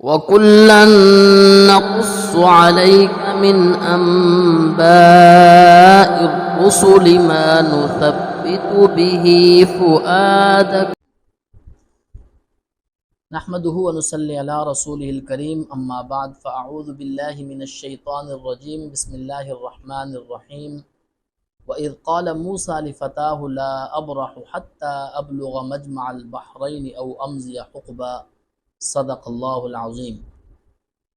وَكُلًّا نَّقُصُّ عَلَيْكَ مِنْ أَنبَاءِ الرُّسُلِ مَا نُثَبِّتُ بِهِ فُؤَادَكَ. نحمده ونصلي على رسوله الكريم اما بعد فاعوذ باللہ من الشیطان الرجیم بسم اللہ الرحمن الرحیم وَإِذْ قَالَ مُوسَىٰ لِفَتَاهُ لَا أَبْرَحُ حَتَّىٰ أَبْلُغَ مَجْمَعَ الْبَحْرَيْنِ أَوْ أَمْضِيَ حُقْبًا صدق اللہ العظیم۔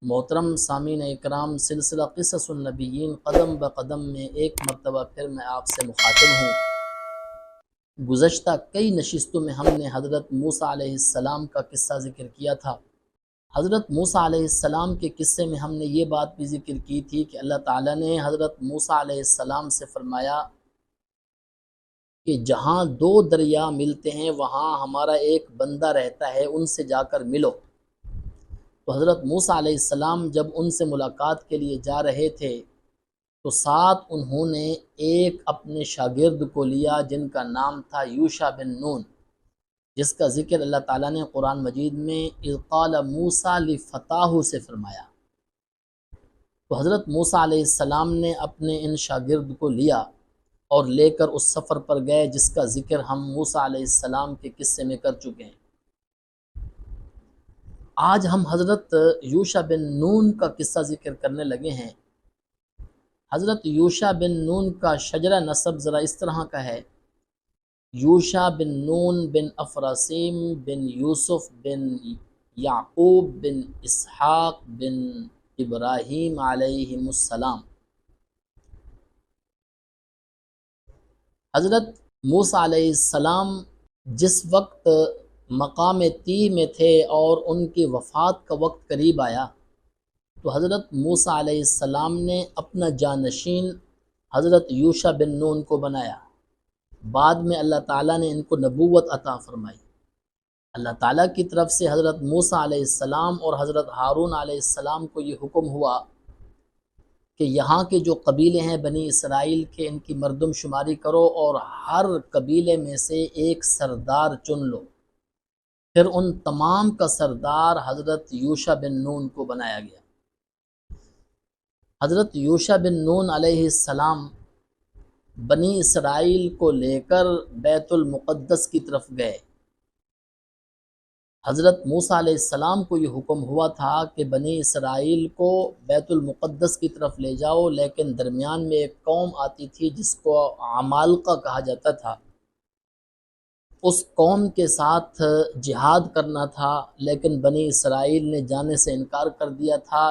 محترم سامعین اکرام، سلسلہ قصص النبیین قدم بقدم میں ایک مرتبہ پھر میں آپ سے مخاطب ہوں۔ گزشتہ کئی نشستوں میں ہم نے حضرت موسیٰ علیہ السلام کا قصہ ذکر کیا تھا۔ حضرت موسیٰ علیہ السلام کے قصے میں ہم نے یہ بات بھی ذکر کی تھی کہ اللہ تعالیٰ نے حضرت موسیٰ علیہ السلام سے فرمایا کہ جہاں دو دریا ملتے ہیں وہاں ہمارا ایک بندہ رہتا ہے، ان سے جا کر ملو۔ تو حضرت موسیٰ علیہ السلام جب ان سے ملاقات کے لیے جا رہے تھے تو ساتھ انہوں نے ایک اپنے شاگرد کو لیا جن کا نام تھا یوشع بن نون، جس کا ذکر اللہ تعالیٰ نے قرآن مجید میں اذ قال موسیٰ لفتاہ سے فرمایا۔ تو حضرت موسیٰ علیہ السلام نے اپنے ان شاگرد کو لیا اور لے کر اس سفر پر گئے جس کا ذکر ہم موسیٰ علیہ السلام کے قصے میں کر چکے ہیں۔ آج ہم حضرت یوشع بن نون کا قصہ ذکر کرنے لگے ہیں۔ حضرت یوشع بن نون کا شجرہ نسب ذرا اس طرح کا ہے: یوشع بن نون بن افراسیم بن یوسف بن یعقوب بن اسحاق بن ابراہیم علیہم السلام۔ حضرت موسیٰ علیہ السلام جس وقت مقام تیہ میں تھے اور ان کی وفات کا وقت قریب آیا تو حضرت موسیٰ علیہ السلام نے اپنا جانشین حضرت یوشع بن نون کو بنایا۔ بعد میں اللہ تعالیٰ نے ان کو نبوت عطا فرمائی۔ اللہ تعالیٰ کی طرف سے حضرت موسیٰ علیہ السلام اور حضرت ہارون علیہ السلام کو یہ حکم ہوا کہ یہاں کے جو قبیلے ہیں بنی اسرائیل کے، ان کی مردم شماری کرو اور ہر قبیلے میں سے ایک سردار چن لو۔ پھر ان تمام کا سردار حضرت یوشع بن نون کو بنایا گیا۔ حضرت یوشع بن نون علیہ السلام بنی اسرائیل کو لے کر بیت المقدس کی طرف گئے۔ حضرت موسیٰ علیہ السلام کو یہ حکم ہوا تھا کہ بنی اسرائیل کو بیت المقدس کی طرف لے جاؤ، لیکن درمیان میں ایک قوم آتی تھی جس کو عمالقہ کہا جاتا تھا۔ اس قوم کے ساتھ جہاد کرنا تھا، لیکن بنی اسرائیل نے جانے سے انکار کر دیا تھا،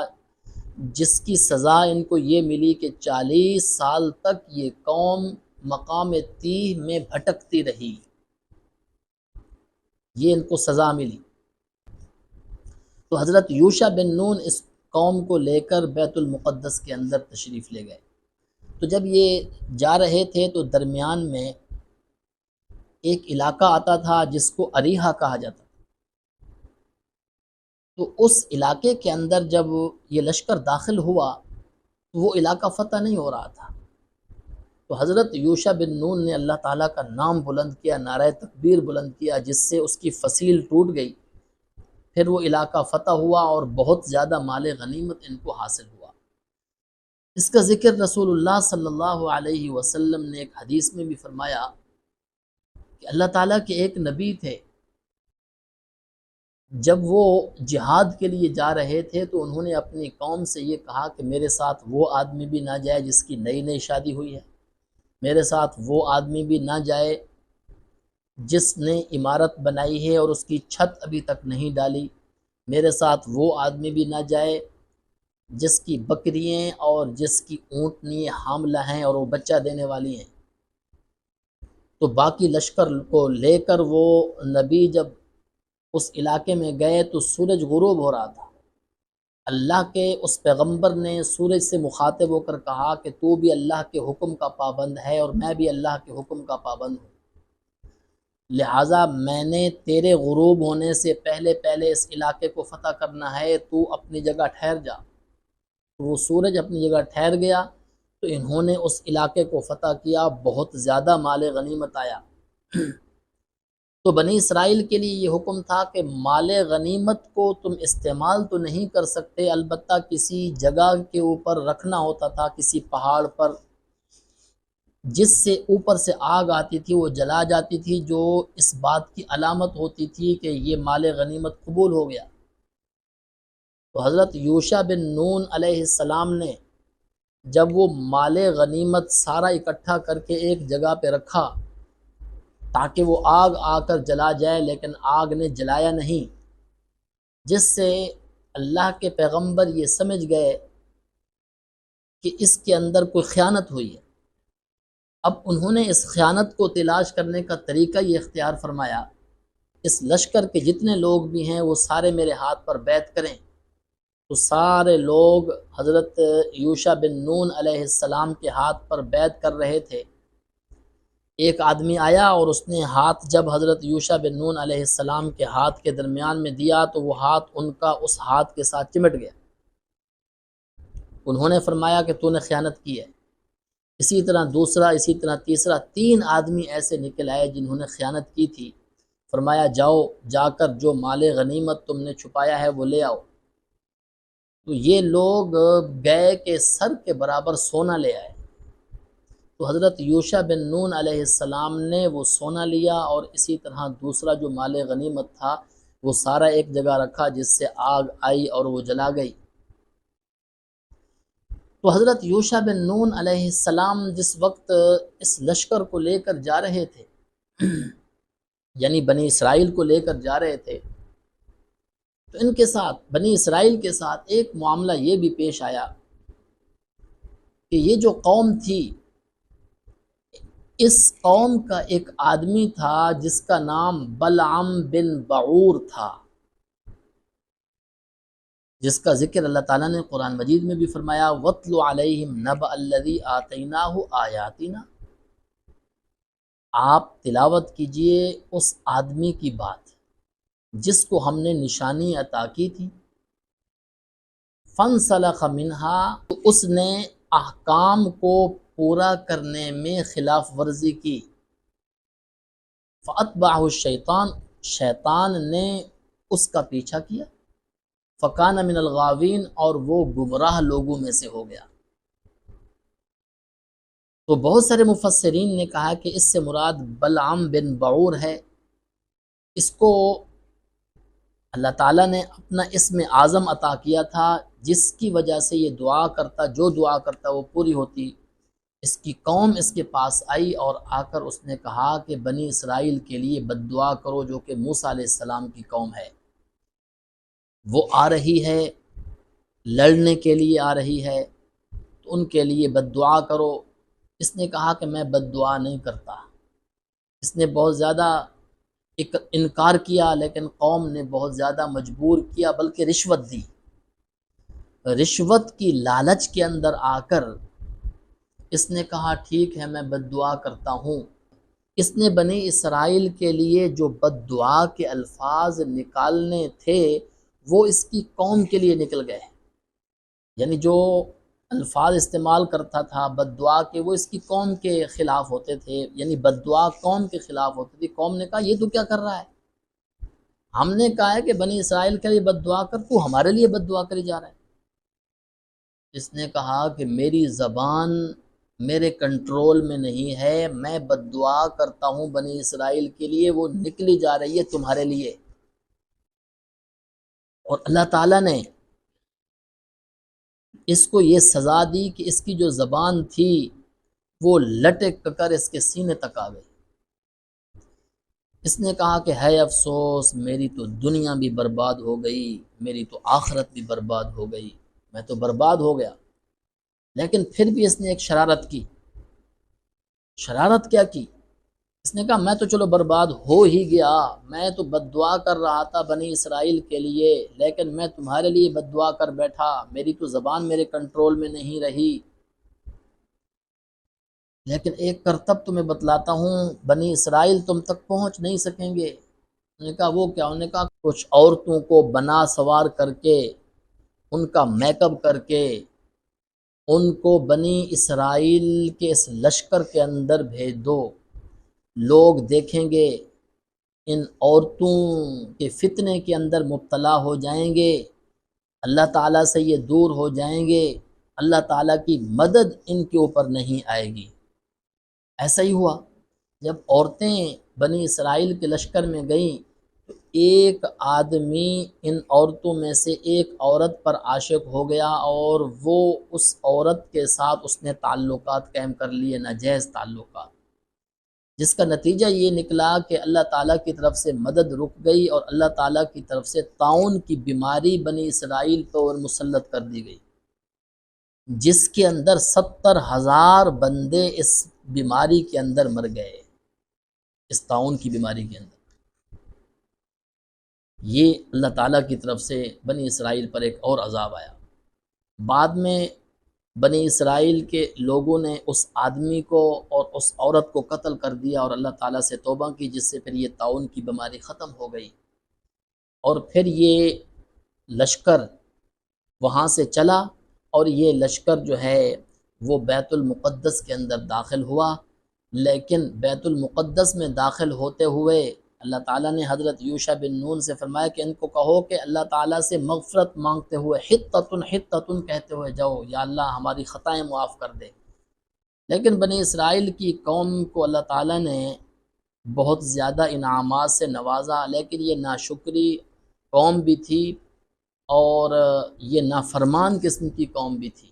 جس کی سزا ان کو یہ ملی کہ 40 سال تک یہ قوم مقام تیہ میں بھٹکتی رہی۔ یہ ان کو سزا ملی۔ تو حضرت یوشع بن نون اس قوم کو لے کر بیت المقدس کے اندر تشریف لے گئے۔ تو جب یہ جا رہے تھے تو درمیان میں ایک علاقہ آتا تھا جس کو اریحہ کہا جاتا تھا۔ تو اس علاقے کے اندر جب یہ لشکر داخل ہوا تو وہ علاقہ فتح نہیں ہو رہا تھا۔ تو حضرت یوشع بن نون نے اللہ تعالیٰ کا نام بلند کیا، نعرہ تکبیر بلند کیا، جس سے اس کی فصیل ٹوٹ گئی۔ پھر وہ علاقہ فتح ہوا اور بہت زیادہ مال غنیمت ان کو حاصل ہوا۔ اس کا ذکر رسول اللہ صلی اللہ علیہ وسلم نے ایک حدیث میں بھی فرمایا کہ اللہ تعالیٰ کے ایک نبی تھے، جب وہ جہاد کے لیے جا رہے تھے تو انہوں نے اپنی قوم سے یہ کہا کہ میرے ساتھ وہ آدمی بھی نہ جائے جس کی نئی نئی شادی ہوئی ہے، میرے ساتھ وہ آدمی بھی نہ جائے جس نے عمارت بنائی ہے اور اس کی چھت ابھی تک نہیں ڈالی، میرے ساتھ وہ آدمی بھی نہ جائے جس کی بکریاں اور جس کی اونٹنی حاملہ ہیں اور وہ بچہ دینے والی ہیں۔ تو باقی لشکر کو لے کر وہ نبی جب اس علاقے میں گئے تو سورج غروب ہو رہا تھا۔ اللہ کے اس پیغمبر نے سورج سے مخاطب ہو کر کہا کہ تو بھی اللہ کے حکم کا پابند ہے اور میں بھی اللہ کے حکم کا پابند ہوں، لہٰذا میں نے تیرے غروب ہونے سے پہلے اس علاقے کو فتح کرنا ہے، تو اپنی جگہ ٹھہر جا۔ تو وہ سورج اپنی جگہ ٹھہر گیا تو انہوں نے اس علاقے کو فتح کیا، بہت زیادہ مال غنیمت آیا۔ تو بنی اسرائیل کے لیے یہ حکم تھا کہ مال غنیمت کو تم استعمال تو نہیں کر سکتے، البتہ کسی جگہ کے اوپر رکھنا ہوتا تھا، کسی پہاڑ پر، جس سے اوپر سے آگ آتی تھی وہ جلا جاتی تھی، جو اس بات کی علامت ہوتی تھی کہ یہ مال غنیمت قبول ہو گیا۔ تو حضرت یوشع بن نون علیہ السلام نے جب وہ مال غنیمت سارا اکٹھا کر کے ایک جگہ پہ رکھا تاکہ وہ آگ آ کر جلا جائے، لیکن آگ نے جلایا نہیں، جس سے اللہ کے پیغمبر یہ سمجھ گئے کہ اس کے اندر کوئی خیانت ہوئی ہے۔ اب انہوں نے اس خیانت کو تلاش کرنے کا طریقہ یہ اختیار فرمایا، اس لشکر کے جتنے لوگ بھی ہیں وہ سارے میرے ہاتھ پر بیعت کریں۔ تو سارے لوگ حضرت یوشع بن نون علیہ السلام کے ہاتھ پر بیعت کر رہے تھے۔ ایک آدمی آیا اور اس نے ہاتھ جب حضرت یوشع بن نون علیہ السلام کے ہاتھ کے درمیان میں دیا تو وہ ہاتھ ان کا اس ہاتھ کے ساتھ چمٹ گیا۔ انہوں نے فرمایا کہ تو نے خیانت کی ہے۔ اسی طرح دوسرا، اسی طرح تیسرا، 3 آدمی ایسے نکل آئے جنہوں نے خیانت کی تھی۔ فرمایا جاؤ، جا کر جو مال غنیمت تم نے چھپایا ہے وہ لے آؤ۔ تو یہ لوگ گئے کہ سر کے برابر سونا لے آئے۔ تو حضرت یوشع بن نون علیہ السلام نے وہ سونا لیا، اور اسی طرح دوسرا جو مال غنیمت تھا وہ سارا ایک جگہ رکھا، جس سے آگ آئی اور وہ جلا گئی۔ تو حضرت یوشع بن نون علیہ السلام جس وقت اس لشکر کو لے کر جا رہے تھے، یعنی بنی اسرائیل کو لے کر جا رہے تھے، تو ان کے ساتھ، بنی اسرائیل کے ساتھ ایک معاملہ یہ بھی پیش آیا کہ یہ جو قوم تھی، اس قوم کا ایک آدمی تھا جس کا نام بلعم بن بعور تھا، جس کا ذکر اللہ تعالیٰ نے قرآن مجید میں بھی فرمایا، وَاتْلُ عَلَيْهِمْ نَبَأَ الَّذِي آتَيْنَاهُ آيَاتِنَا۔ آپ تلاوت کیجئے اس آدمی کی بات جس کو ہم نے نشانی عطا کی تھی، فَانْسَلَخَ مِنْهَا، تو اس نے احکام کو پورا کرنے میں خلاف ورزی کی، فَأَتْبَعَهُ الشَّيْطَانُ، شیطان نے اس کا پیچھا کیا، فَكَانَ مِنَ الْغَاوِينَ، اور وہ گمراہ لوگوں میں سے ہو گیا۔ تو بہت سارے مفسرین نے کہا کہ اس سے مراد بلعم بن بعور ہے۔ اس کو اللہ تعالیٰ نے اپنا اسم اعظم عطا کیا تھا، جس کی وجہ سے یہ دعا کرتا، جو دعا کرتا وہ پوری ہوتی۔ اس کی قوم اس کے پاس آئی اور آ کر اس نے کہا کہ بنی اسرائیل کے لیے بد دعا کرو، جو کہ موسیٰ علیہ السلام کی قوم ہے، وہ آ رہی ہے، لڑنے کے لیے آ رہی ہے، تو ان کے لیے بد دعا کرو۔ اس نے کہا کہ میں بد دعا نہیں کرتا۔ اس نے بہت زیادہ انکار کیا، لیکن قوم نے بہت زیادہ مجبور کیا، بلکہ رشوت دی۔ رشوت کی لالچ کے اندر آ کر اس نے کہا ٹھیک ہے میں بد دعا کرتا ہوں۔ اس نے بنی اسرائیل کے لیے جو بد دعا کے الفاظ نکالنے تھے وہ اس کی قوم کے لیے نکل گئے، یعنی جو الفاظ استعمال کرتا تھا بد دعا کے، وہ اس کی قوم کے خلاف ہوتے تھے، یعنی بد دعا قوم کے خلاف ہوتی تھی۔ قوم نے کہا یہ تو کیا کر رہا ہے، ہم نے کہا ہے کہ بنی اسرائیل کے لیے بد دعا کر، تو ہمارے لیے بد دعا کری جا رہا ہے۔ اس نے کہا کہ میری زبان میرے کنٹرول میں نہیں ہے، میں بد دعا کرتا ہوں بنی اسرائیل کے لیے، وہ نکلی جا رہی ہے تمہارے لیے۔ اور اللہ تعالیٰ نے اس کو یہ سزا دی کہ اس کی جو زبان تھی وہ لٹک کر اس کے سینے تک آ گئی۔ اس نے کہا کہ ہے افسوس، میری تو دنیا بھی برباد ہو گئی، میری تو آخرت بھی برباد ہو گئی، میں تو برباد ہو گیا۔ لیکن پھر بھی اس نے ایک شرارت کی۔ شرارت کیا کی؟ اس نے کہا میں تو چلو برباد ہو ہی گیا، میں تو بد دعا کر رہا تھا بنی اسرائیل کے لیے، لیکن میں تمہارے لیے بد دعا کر بیٹھا، میری تو زبان میرے کنٹرول میں نہیں رہی۔ لیکن ایک کرتب تمہیں بتلاتا ہوں، بنی اسرائیل تم تک پہنچ نہیں سکیں گے۔ انہوں نے کہا وہ کیا؟ انہوں نے کہا کچھ عورتوں کو بنا سوار کر کے، ان کا میک اپ کر کے، ان کو بنی اسرائیل کے اس لشکر کے اندر بھیج دو، لوگ دیکھیں گے ان عورتوں کے فتنے کے اندر مبتلا ہو جائیں گے، اللہ تعالیٰ سے یہ دور ہو جائیں گے، اللہ تعالیٰ کی مدد ان کے اوپر نہیں آئے گی۔ ایسا ہی ہوا، جب عورتیں بنی اسرائیل کے لشکر میں گئیں تو ایک آدمی ان عورتوں میں سے ایک عورت پر عاشق ہو گیا، اور وہ اس عورت کے ساتھ اس نے تعلقات قائم کر لیے، ناجائز تعلقات، جس کا نتیجہ یہ نکلا کہ اللہ تعالیٰ کی طرف سے مدد رک گئی، اور اللہ تعالیٰ کی طرف سے طاعون کی بیماری بنی اسرائیل پر مسلط کر دی گئی، جس کے اندر 70,000 بندے اس بیماری کے اندر مر گئے، اس طاعون کی بیماری کے اندر۔ یہ اللہ تعالیٰ کی طرف سے بنی اسرائیل پر ایک اور عذاب آیا۔ بعد میں بنی اسرائیل کے لوگوں نے اس آدمی کو اور اس عورت کو قتل کر دیا، اور اللہ تعالیٰ سے توبہ کی، جس سے پھر یہ طاعون کی بیماری ختم ہو گئی، اور پھر یہ لشکر وہاں سے چلا، اور یہ لشکر جو ہے وہ بیت المقدس کے اندر داخل ہوا۔ لیکن بیت المقدس میں داخل ہوتے ہوئے اللہ تعالیٰ نے حضرت یوشع بن نون سے فرمایا کہ ان کو کہو کہ اللہ تعالیٰ سے مغفرت مانگتے ہوئے حطۃ حطۃ کہتے ہوئے جاؤ، یا اللہ ہماری خطائیں معاف کر دے۔ لیکن بنی اسرائیل کی قوم کو اللہ تعالیٰ نے بہت زیادہ انعامات سے نوازا، لیکن یہ ناشکری قوم بھی تھی، اور یہ نافرمان قسم کی قوم بھی تھی،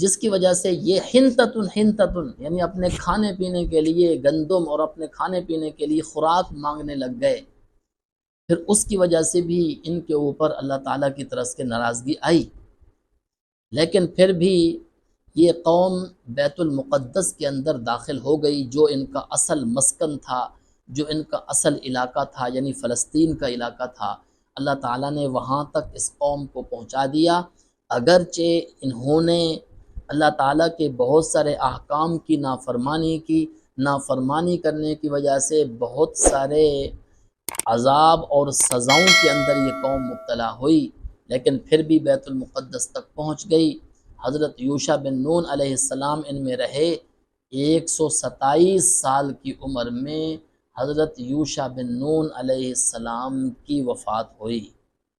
جس کی وجہ سے یہ حنطۃ یعنی اپنے کھانے پینے کے لیے گندم اور اپنے کھانے پینے کے لیے خوراک مانگنے لگ گئے۔ پھر اس کی وجہ سے بھی ان کے اوپر اللہ تعالیٰ کی طرف سے ناراضگی آئی، لیکن پھر بھی یہ قوم بیت المقدس کے اندر داخل ہو گئی، جو ان کا اصل مسکن تھا، جو ان کا اصل علاقہ تھا، یعنی فلسطین کا علاقہ تھا۔ اللہ تعالیٰ نے وہاں تک اس قوم کو پہنچا دیا، اگرچہ انہوں نے اللہ تعالیٰ کے بہت سارے احکام کی نافرمانی کی، نافرمانی کرنے کی وجہ سے بہت سارے عذاب اور سزاؤں کے اندر یہ قوم مبتلا ہوئی، لیکن پھر بھی بیت المقدس تک پہنچ گئی۔ حضرت یوشع بن نون علیہ السلام ان میں رہے، 127 سال کی عمر میں حضرت یوشع بن نون علیہ السلام کی وفات ہوئی۔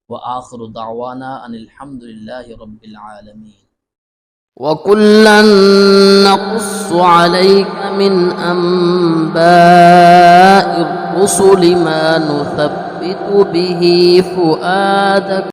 وآخر دعوانا ان الحمد للہ رب العالمین۔ وَكُلًّا نَّقُصُّ عَلَيْكَ مِنْ أَنبَاءِ الرُّسُلِ مَا نُثَبِّتُ بِهِ فُؤَادَكَ